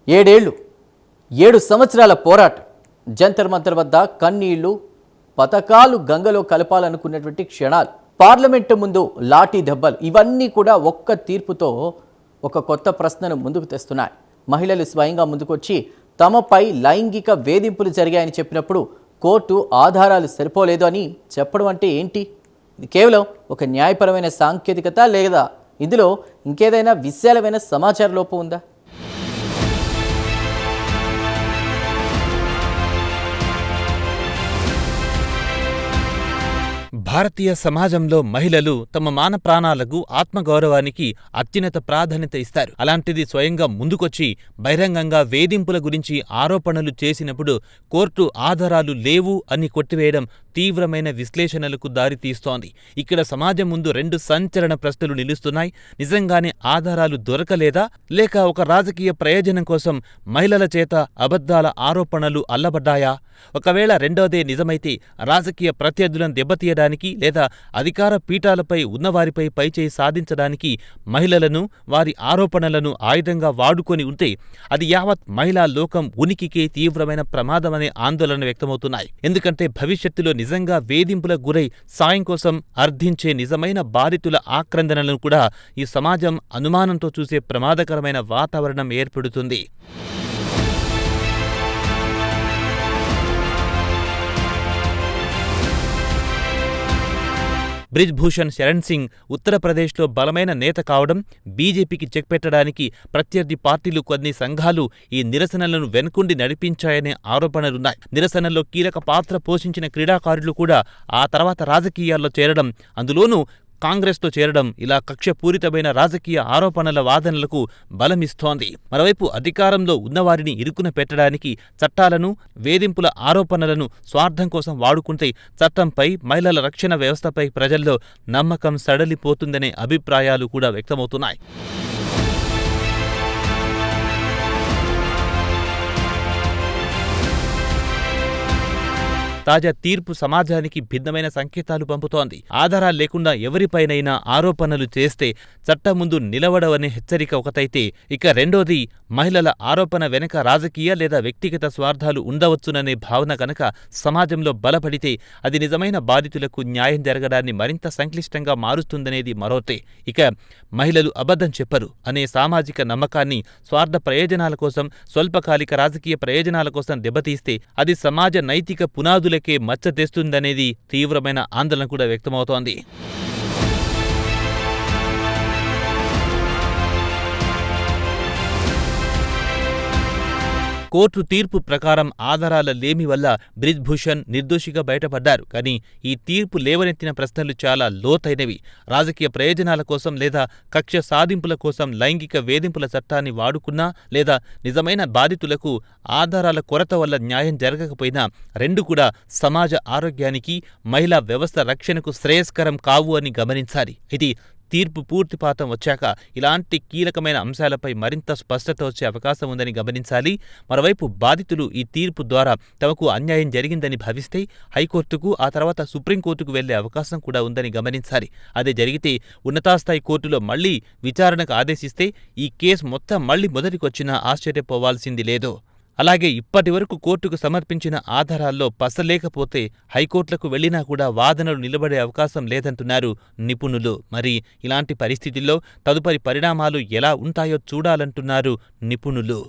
ఏడేళ్లు 7 సంవత్సరాల పోరాటం జంతర్ మంతర్ వద్ద కన్నీళ్లు పతకాలు గంగలో కలపాలనుకున్నటువంటి క్షణాలు పార్లమెంటు ముందు లాఠీ దెబ్బలు ఇవన్నీ కూడా ఒక్క తీర్పుతో ఒక కొత్త ప్రశ్నను ముందుకు తెస్తున్నాయి. మహిళలు స్వయంగా ముందుకొచ్చి తమపై లైంగిక వేధింపులు జరిగాయని చెప్పినప్పుడు కోర్టు ఆధారాలు సరిపోలేదు అని చెప్పడం అంటే ఏంటి? ఇది కేవలం ఒక న్యాయపరమైన సాంకేతికత లేదా ఇందులో ఇంకేదైనా విశాలమైన సమాచార లోపం ఉందా? భారతీయ సమాజంలో మహిళలు తమ మాన ప్రాణాలకు ఆత్మగౌరవానికి అత్యున్నత ప్రాధాన్యత ఇస్తారు. అలాంటిది స్వయంగా ముందుకొచ్చి బహిరంగంగా వేధింపుల గురించి ఆరోపణలు చేసినప్పుడు కోర్టు ఆధారాలు లేవు అని కొట్టివేయడం తీవ్రమైన విశ్లేషణలకు దారితీస్తోంది. ఇక్కడ సమాజం ముందు 2 సంచలన ప్రశ్నలు నిలుస్తున్నాయి. నిజంగానే ఆధారాలు దొరకలేదా, లేక ఒక రాజకీయ ప్రయోజనం కోసం మహిళల చేత అబద్ధాల ఆరోపణలు అల్లబడ్డాయా? ఒకవేళ రెండోదే నిజమైతే రాజకీయ ప్రత్యర్థులను దెబ్బతీయడానికి లేదా అధికార పీఠాలపై ఉన్నవారిపై పైచేయి సాధించడానికి మహిళలను, వారి ఆరోపణలను ఆయుధంగా వాడుకొని ఉంటే అది యావత్ మహిళా లోకం ఉనికికే తీవ్రమైన ప్రమాదమనే ఆందోళన వ్యక్తమవుతున్నాయి. ఎందుకంటే భవిష్యత్తులో నిజంగా వేధింపులకు గురై సాయం కోసం అర్థించే నిజమైన బాధితుల ఆక్రందనలను కూడా ఈ సమాజం అనుమానంతో చూసే ప్రమాదకరమైన వాతావరణం ఏర్పడుతుంది. బ్రిజ్ భూషణ్ శరణ్ సింగ్ ఉత్తరప్రదేశ్లో బలమైన నేత కావడం, బీజేపీకి చెక్ పెట్టడానికి ప్రత్యర్థి పార్టీలు కొన్ని సంఘాలు ఈ నిరసనలను వెనుకుండి నడిపించాయనే ఆరోపణలున్నాయి. నిరసనల్లో కీలక పాత్ర పోషించిన క్రీడాకారులు కూడా ఆ తర్వాత రాజకీయాల్లో చేరడం, అందులోనూ కాంగ్రెస్తో చేరడం ఇలా కక్షపూరితమైన రాజకీయ ఆరోపణల వాదనలకు బలమిస్తోంది. మరోవైపు అధికారంలో ఉన్నవారిని ఇరుకున పెట్టడానికి చట్టాలను, వేధింపుల ఆరోపణలను స్వార్థం కోసం వాడుకుంటే చట్టంపై, మహిళల రక్షణ వ్యవస్థపై ప్రజల్లో నమ్మకం సడలిపోతుందనే అభిప్రాయాలు కూడా వ్యక్తమవుతున్నాయి. తాజా తీర్పు సమాజానికి భిన్నమైన సంకేతాలు పంపుతోంది. ఆధారాలు లేకుండా ఎవరిపైనైనా ఆరోపణలు చేస్తే చట్టం ముందు నిలవడవనే హెచ్చరిక ఒకటైతే, ఇక రెండోది మహిళల ఆరోపణ వెనక రాజకీయ లేదా వ్యక్తిగత స్వార్థాలు ఉండవచ్చుననే భావన కనుక సమాజంలో బలపడితే అది నిజమైన బాధితులకు న్యాయం జరగడాన్ని మరింత సంక్లిష్టంగా మారుస్తుందనేది మరోతే. ఇక మహిళలు అబద్ధం చెప్పరు అనే సామాజిక నమ్మకాన్ని స్వార్థ ప్రయోజనాల కోసం, స్వల్పకాలిక రాజకీయ ప్రయోజనాల కోసం దెబ్బతీస్తే అది సమాజ నైతిక పునాదులకే మచ్చ తెస్తుందనేది తీవ్రమైన ఆందోళన కూడా వ్యక్తమవుతోంది. కోర్టు తీర్పు ప్రకారం ఆధారాల లేమి వల్ల బ్రిజ్ భూషణ్ నిర్దోషిగా బయటపడ్డారు. కానీ ఈ తీర్పు లేవనెత్తిన ప్రశ్నలు చాలా లోతైనవి. రాజకీయ ప్రయోజనాల కోసం లేదా కక్ష సాధింపుల కోసం లైంగిక వేధింపుల చట్టాన్ని వాడుకున్నా లేదా నిజమైన బాధితులకు ఆధారాల కొరత వల్ల న్యాయం జరగకపోయినా రెండు కూడా సమాజ ఆరోగ్యానికి, మహిళా వ్యవస్థ రక్షణకు శ్రేయస్కరం కావు అని గమనించాలి. ఇది తీర్పు పూర్తిపాతం వచ్చాక ఇలాంటి కీలకమైన అంశాలపై మరింత స్పష్టత వచ్చే అవకాశం ఉందని గమనించాలి. మరోవైపు బాధితులు ఈ తీర్పు ద్వారా తమకు అన్యాయం జరిగిందని భావిస్తే హైకోర్టుకు, ఆ తర్వాత సుప్రీంకోర్టుకు వెళ్లే అవకాశం కూడా ఉందని గమనించాలి. అదే జరిగితే ఉన్నతాస్థాయి కోర్టులో మళ్లీ విచారణకు ఆదేశిస్తే ఈ కేసు మొత్తం మళ్లీ మొదటికొచ్చినా ఆశ్చర్యపోవాల్సింది లేదు. అలాగే ఇప్పటి వరకు కోర్టుకు సమర్పించిన ఆధారాల్లో పసలేకపోతే హైకోర్టులకు వెళ్లినా కూడా వాదనలు నిలబడే అవకాశం లేదంటున్నారు నిపుణులు. మరి ఇలాంటి పరిస్థితుల్లో తదుపరి పరిణామాలు ఎలా ఉంటాయో చూడాలంటున్నారు నిపుణులు.